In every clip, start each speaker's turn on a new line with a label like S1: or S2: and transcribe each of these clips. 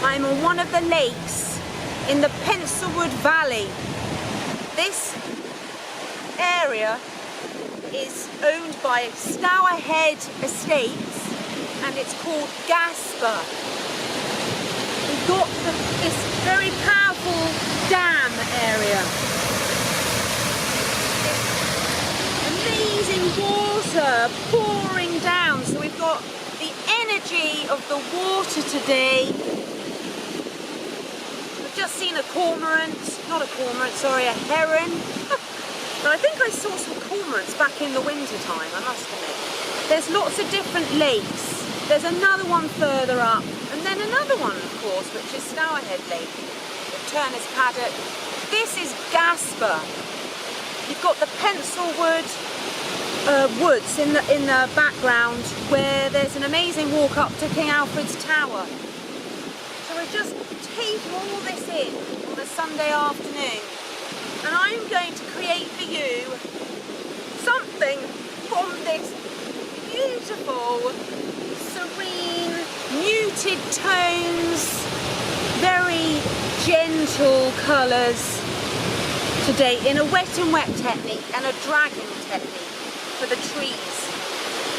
S1: I'm on one of the lakes in the Pencilwood Valley. This area is owned by Stourhead Estates and it's called Gasper. We've got this very powerful dam area. Amazing water pouring down, so we've got the energy of the water today. I've just seen a heron. But I think I saw some cormorants back in the winter time, I must admit. There's lots of different lakes. There's another one further up, and then another one, of course, which is Stourhead Lake, Turner's Paddock. This is Gasper. You've got the Pencilwood woods in the background, where there's an amazing walk up to King Alfred's Tower. So we're just taking all this in on a Sunday afternoon, and I'm going to create for you something from this beautiful, serene, muted tones, very gentle colours today in a wet and wet technique and a dragon technique for the trees.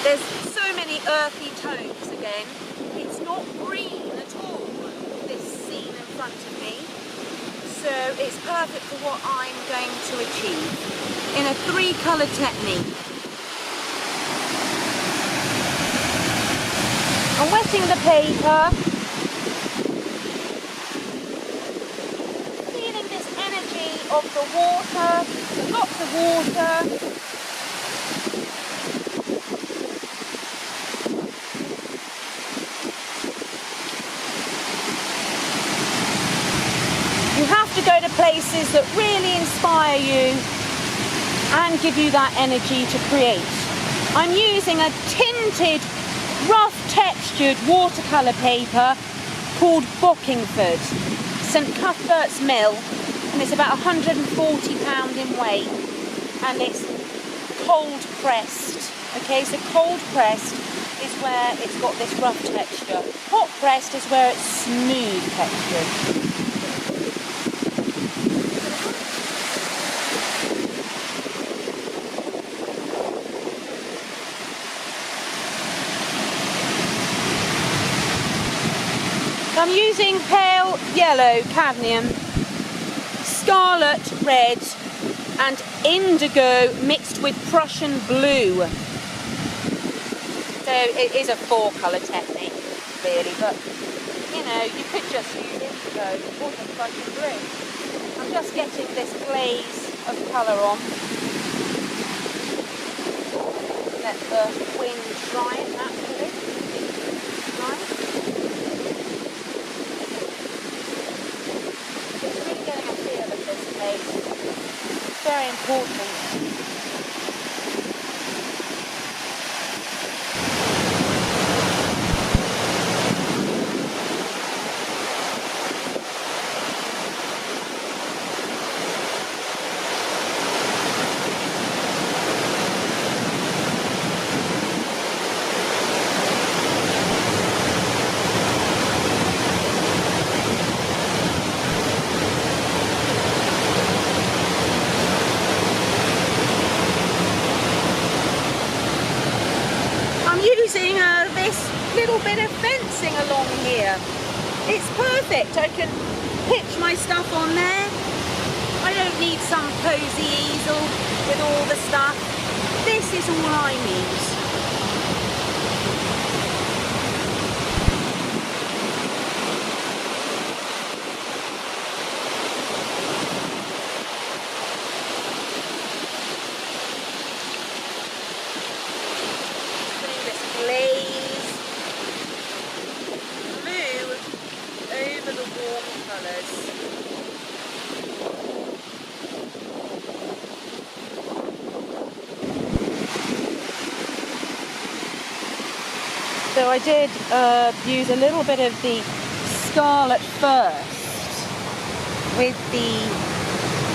S1: There's so many earthy tones again. It's not green at all, this scene in front of me. So it's perfect for what I'm going to achieve in a 3-colour technique. I'm wetting the paper, feeling this energy of the water, lots of water. You have to go to places that really inspire you and give you that energy to create. I'm using a tinted, rough textured watercolour paper called Bockingford, St Cuthbert's Mill, and it's about £140 in weight, and it's cold pressed. Okay, so cold pressed is where it's got this rough texture. Hot pressed is where it's smooth textured. I'm using pale yellow cadmium, scarlet red and indigo mixed with Prussian blue. So it is a 4-colour technique really, but you know, you could just use indigo or the Prussian blue. I'm just getting this glaze of colour on. Let the wind dry it naturally. Right. Very important. Using this little bit of fencing along here. It's perfect. I can pitch my stuff on there. I don't need some cosy easel with all the stuff. This is all I need. So I did use a little bit of the scarlet first with the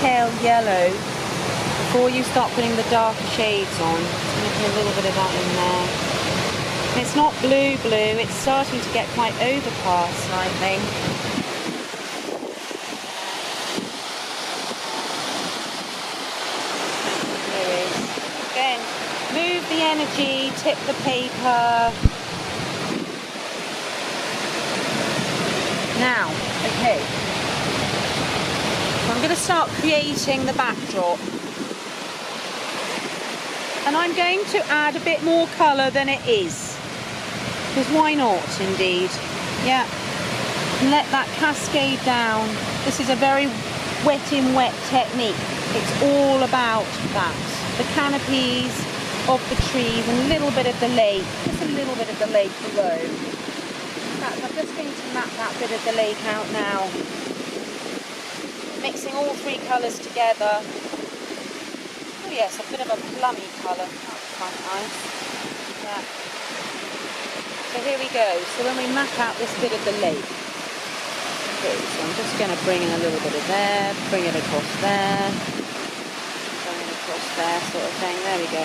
S1: pale yellow before you start putting the darker shades on. Just going to put a little bit of that in there. It's not blue, it's starting to get quite overcast slightly. of the energy, tip the paper. Now, okay, I'm going to start creating the backdrop. And I'm going to add a bit more colour than it is. Because why not, indeed? Yeah. And let that cascade down. This is a very wet in wet technique. It's all about that. The canopies of the trees and a little bit of the lake. Just a little bit of the lake below. In fact, I'm just going to map that bit of the lake out now. Mixing all three colours together. Oh yes, a bit of a plummy colour. That's quite nice. Yeah. So here we go. So when we map out this bit of the lake. Okay, so I'm just going to bring in a little bit of there, bring it across there, bring it across there, sort of thing. There we go.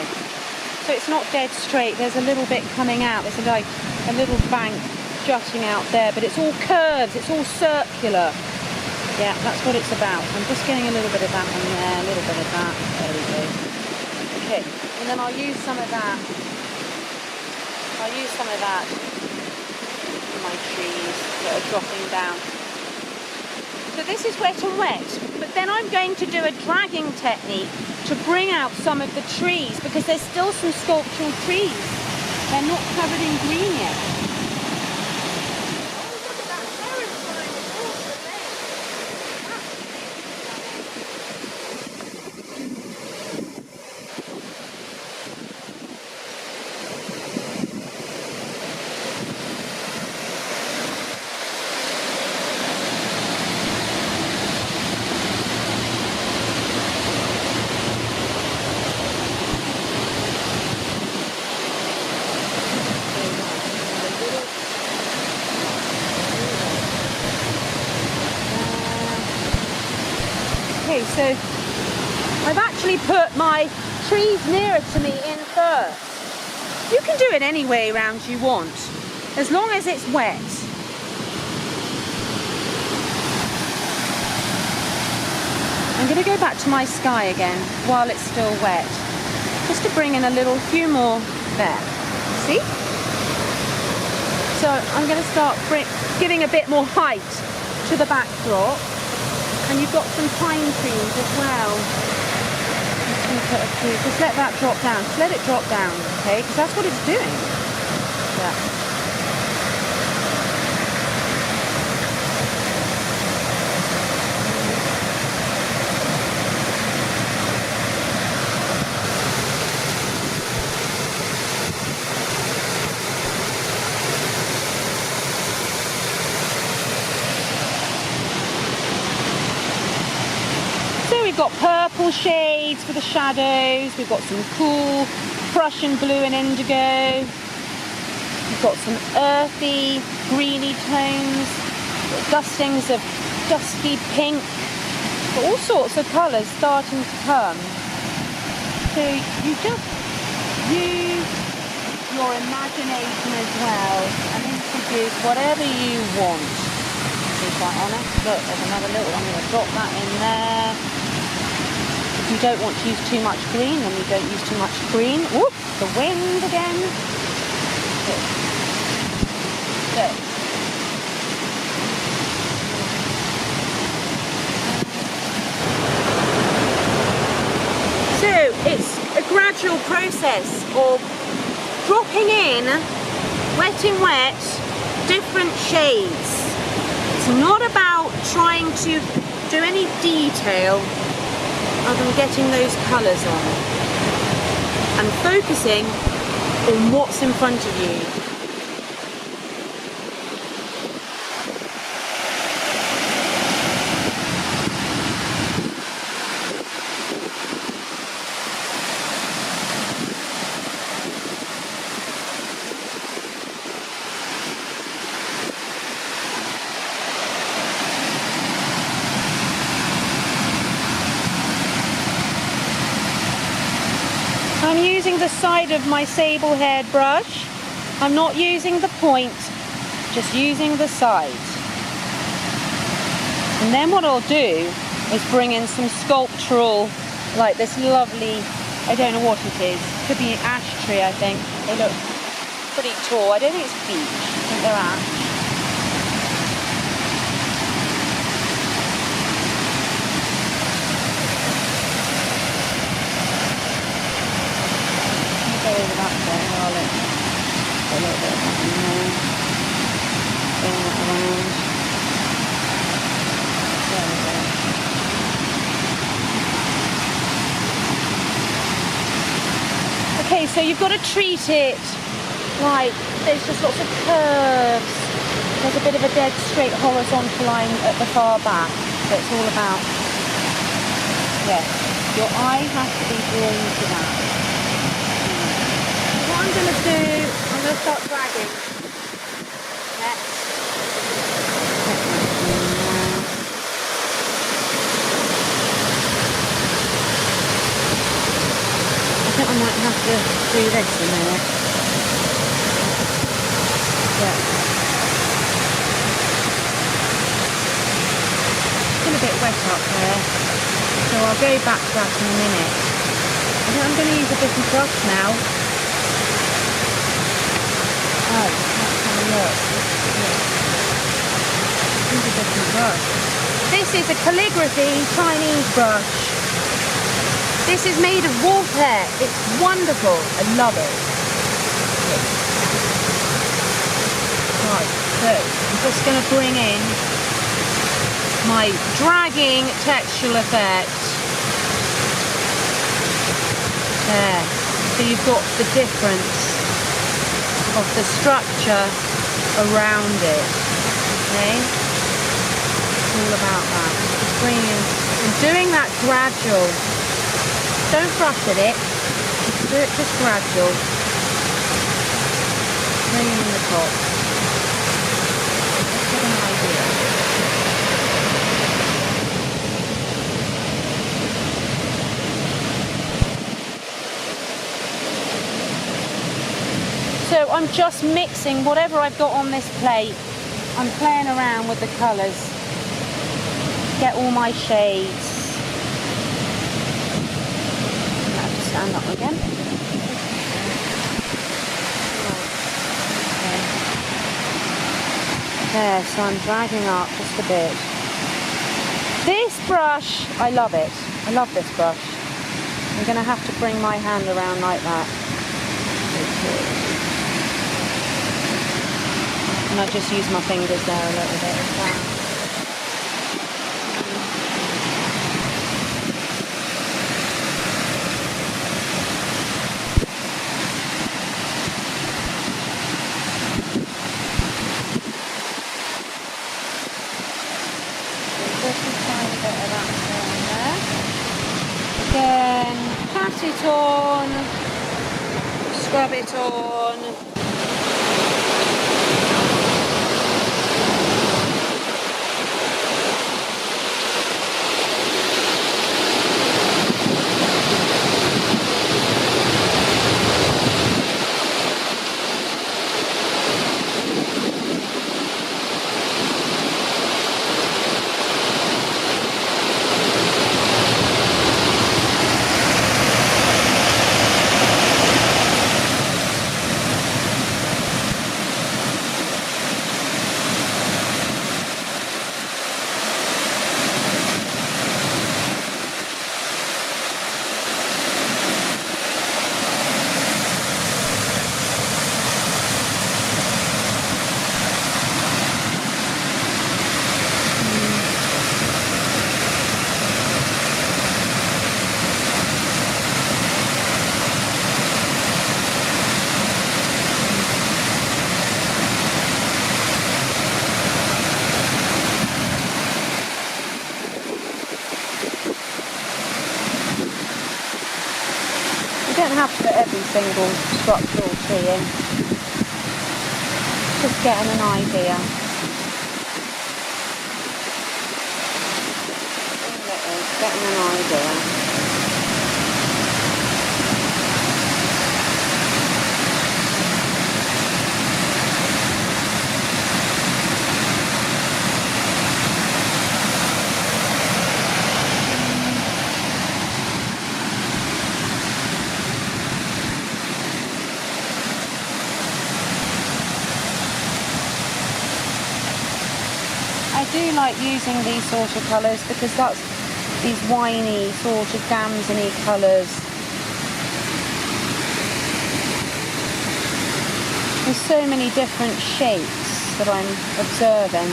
S1: So it's not dead straight. There's a little bit coming out. There's like a little bank jutting out there, but it's all curves. It's all circular. Yeah, that's what it's about. I'm just getting a little bit of that on there, a little bit of that. There we go. Okay, and then I'll use some of that. I'll use some of that in my trees that are dropping down. So this is wet and wet, but then I'm going to do a dragging technique to bring out some of the trees because there's still some sculptural trees. They're not covered in green yet. Okay, so I've actually put my trees nearer to me in first. You can do it any way around you want, as long as it's wet. I'm going to go back to my sky again while it's still wet, just to bring in a few more there. See? So I'm going to start giving a bit more height to the backdrop. And you've got some pine trees as well. I'm just going to put a few. Just let that drop down. Just let it drop down, okay? Because that's what it's doing. Yeah. We've got purple shades for the shadows, we've got some cool Prussian blue and indigo, we've got some earthy, greeny tones, dustings of dusky pink, all sorts of colours starting to come. So you just use your imagination as well and introduce whatever you want. To be quite honest, look, there's another little, I'm going to drop that in there. If you don't want to use too much green, then you don't use too much green. Whoop, the wind again. Good. Good. So it's a gradual process of dropping in, wet in wet, different shades. It's not about trying to do any detail other than getting those colours on and focusing on what's in front of you. I'm using the side of my sable haired brush. I'm not using the point, just using the side. And then what I'll do is bring in some sculptural, like this lovely, I don't know what it is, could be an ash tree, I think. They look pretty tall. I don't think it's beech. I think they're ash. Go over that way. Oh, look. A little bit of that in there. Bring that around. There we go. Okay, so you've got to treat it like there's just lots of curves. There's a bit of a dead straight horizontal line at the far back. So it's all about, yeah, your eye has to be drawn to that. So what I'm going to do, I'm going to start dragging. Next. I think I might have to do this a minute. Yeah. Still a bit wet up there, so I'll go back to that in a minute. I think I'm going to use a different brush now. Oh, let's have a look. Use a different brush. This is a calligraphy Chinese brush. This is made of wolf hair. It's wonderful. I love it. Right, so I'm just going to bring in my dragging textural effect. There. So you've got the difference of the structure around it. Okay? It's all about that. Just bringing in and doing that gradual. Don't rush at it. Just do it just gradual. Bringing in the top. Let's get an idea. So I'm just mixing whatever I've got on this plate. I'm playing around with the colours. Get all my shades. Stand up again. There, so I'm dragging up just a bit. This brush, I love it. I love this brush. I'm going to have to bring my hand around like that. And I just use my fingers there a little bit as well. Again, pat it on, scrub it on. You don't have to put every single structural tree in. Just getting an idea. Getting an idea. do like using these sort of colours because that's these winey sort of damson-y colours. There's so many different shapes that I'm observing.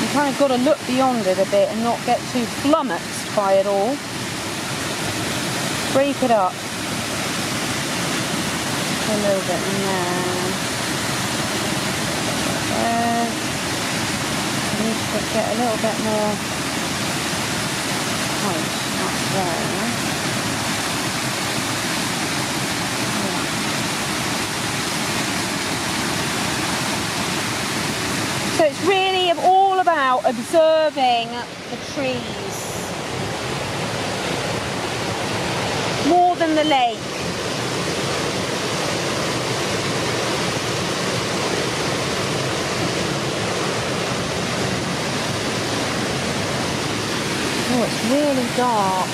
S1: You kind of got to look beyond it a bit and not get too flummoxed by it all. Break it up a little bit in there. I need to get a little bit more height up there. So it's really all about observing the trees more than the lake. Oh, it's really dark.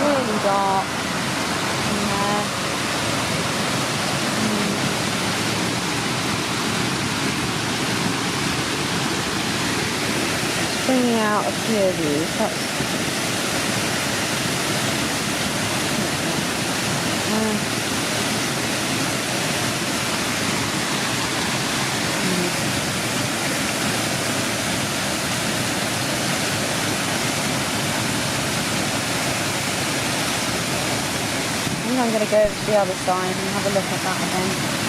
S1: Really dark in there. Bringing out a few of these. That's I'm going to go over to the other side and have a look at that again.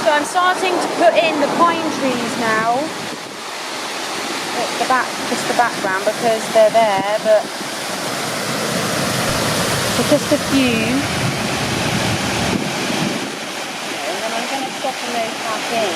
S1: So I'm starting to put in the pine trees now at the back, just the background, because they're there, but for just a few. And then I'm going to soften those back in.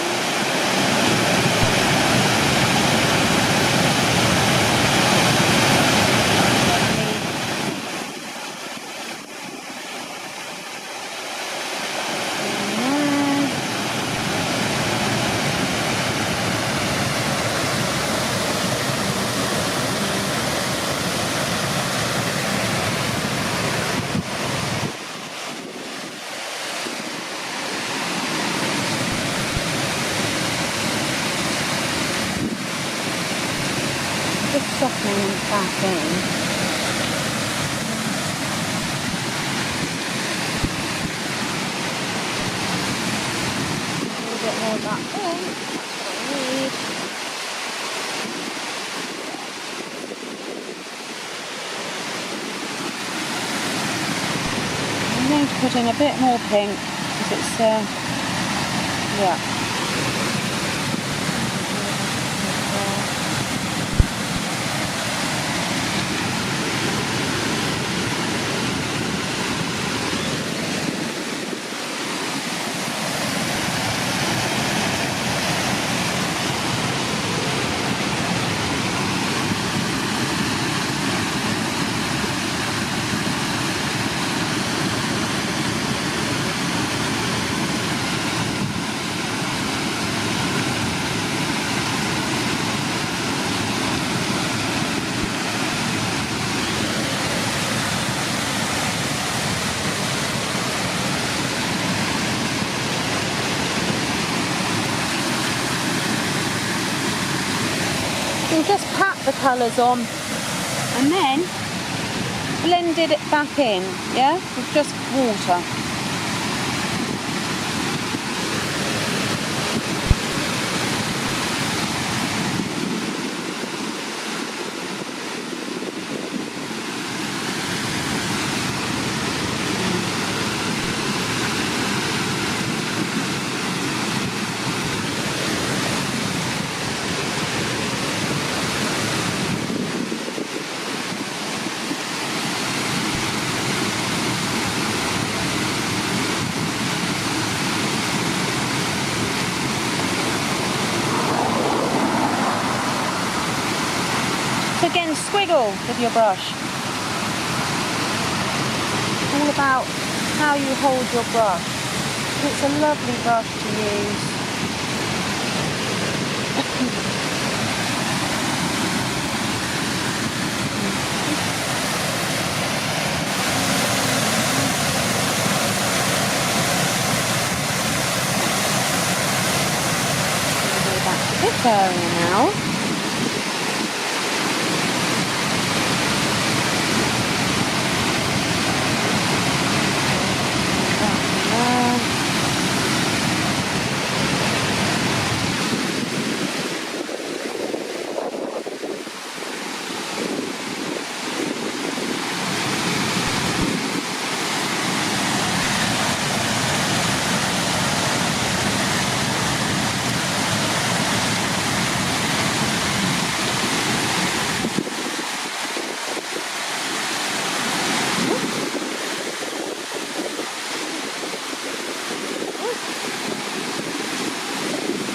S1: Just softening them back in. A little bit more of that pink. That's what I need. I'm going to put in a bit more pink because it's yeah. You just pat the colours on and then blended it back in, yeah, with just water. with your brush. It's all about how you hold your brush. It's a lovely brush to use. Go back to this area now.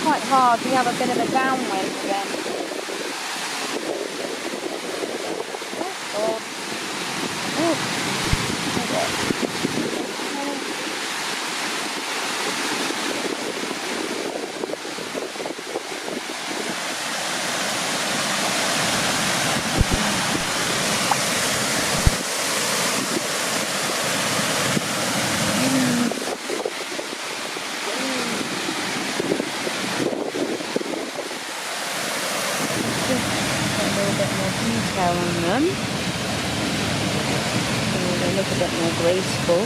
S1: Quite hard, we have a bit of a downwind again. Oh, detail on them. So they look a bit more graceful.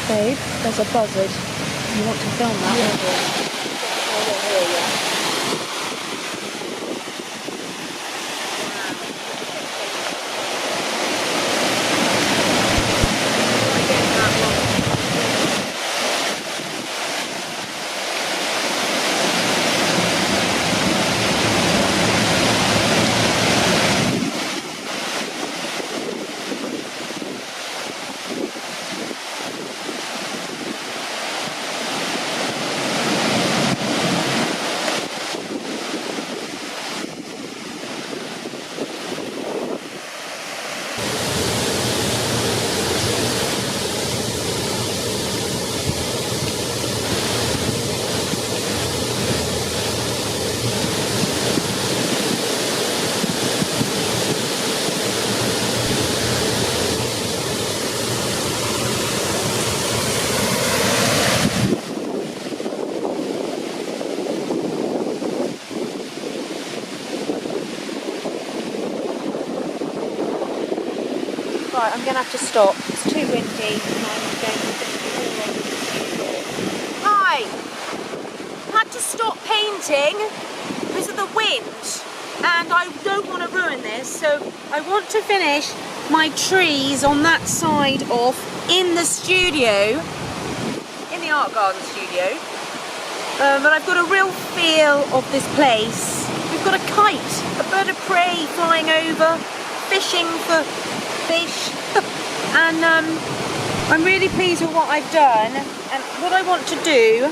S1: Babe, there's a buzzard. You want to film that? Yeah. I don't hear you. Right, I'm going to have to stop. It's too windy and I'm going to Hi! I had to stop painting because of the wind and I don't want to ruin this, so I want to finish my trees on that side off in the studio, in the art garden studio. But I've got a real feel of this place. We've got a kite, a bird of prey flying over, fishing for fish, and I'm really pleased with what I've done. And what I want to do,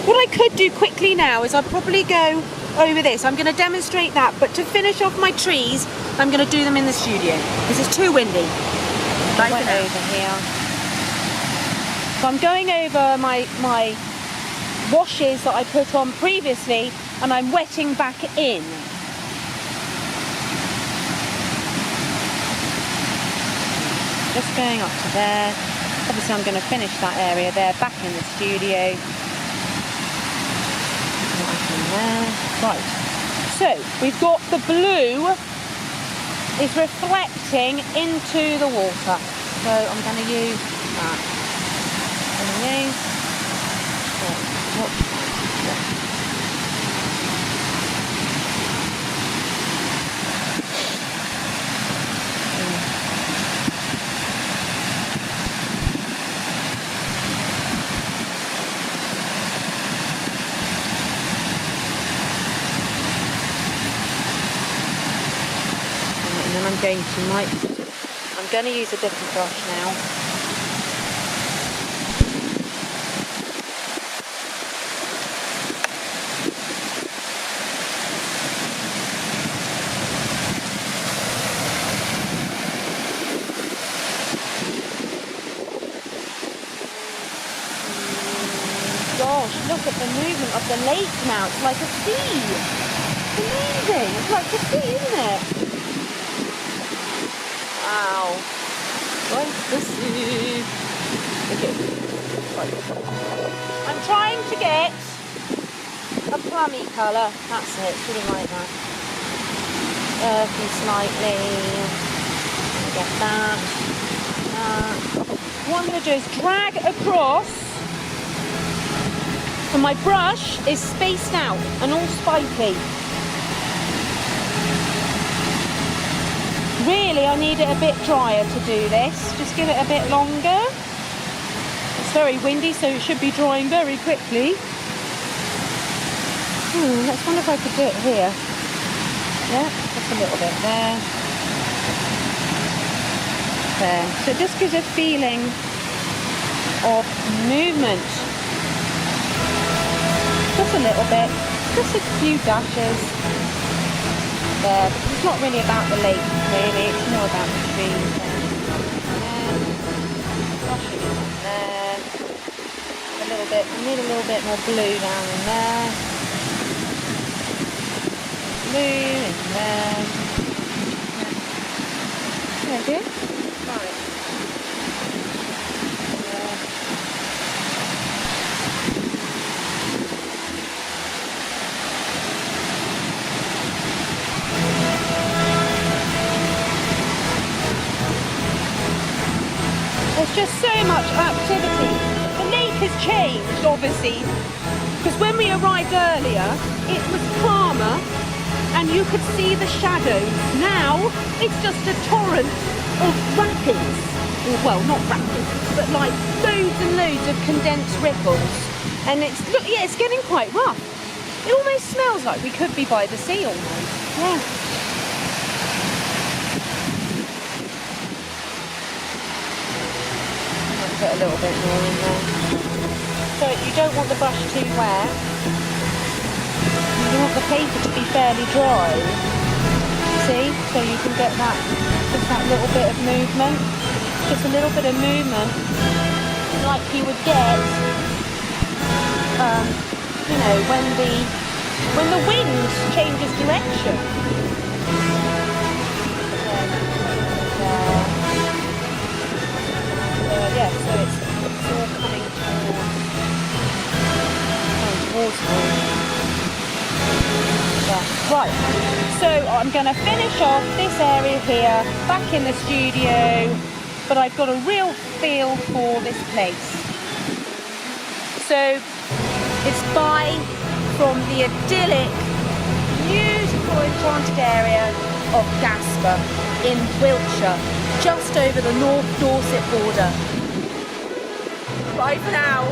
S1: what I could do quickly now is I'd probably go over this. I'm going to demonstrate that, but to finish off my trees, I'm going to do them in the studio because it's too windy. Right over here. So I'm going over my washes that I put on previously, and I'm wetting back in. Just going up to there. Obviously I'm going to finish that area there, back in the studio. Right in there. Right, so we've got the blue is reflecting into the water. So I'm going to use that. I'm going to use and I'm going to use a different brush now. Gosh, look at the movement of the lake now. It's like a sea. It's amazing. It's like a sea, isn't it? Wow. Like the sea. Okay. Right. I'm trying to get a plummy colour. That's it. Sort of like that. Earthy slightly. Get that. What I'm going to do is drag across. And my brush is spaced out and all spiky. Really, I need it a bit drier to do this. Just give it a bit longer. It's very windy, so it should be drying very quickly. Let's wonder if I could do it here. Yeah, just a little bit there. There. So it just gives a feeling of movement. Just a little bit, just a few dashes there. It's not really about the lake, really. It's more about the trees. Brush it in there. A little bit. We need a little bit more blue down in there. Blue in there. There we go. Right. There's just so much activity. The lake has changed, obviously, because when we arrived earlier, it was calmer and you could see the shadows. Now, it's just a torrent of rapids. Well, not rapids, but like loads and loads of condensed ripples. And look, yeah, it's getting quite rough. It almost smells like we could be by the sea almost. Yeah. Put a little bit more in there. So you don't want the brush too wet. You want the paper to be fairly dry. See? So you can get that, just that little bit of movement. Just a little bit of movement. Like you would get, you know, when the wind changes direction. Yeah, so it's all coming towards me. Yeah. Right, so I'm going to finish off this area here, back in the studio, but I've got a real feel for this place. So it's from the idyllic, beautiful, enchanted area of Gasper in Wiltshire, just over the North Dorset border. Bye for now.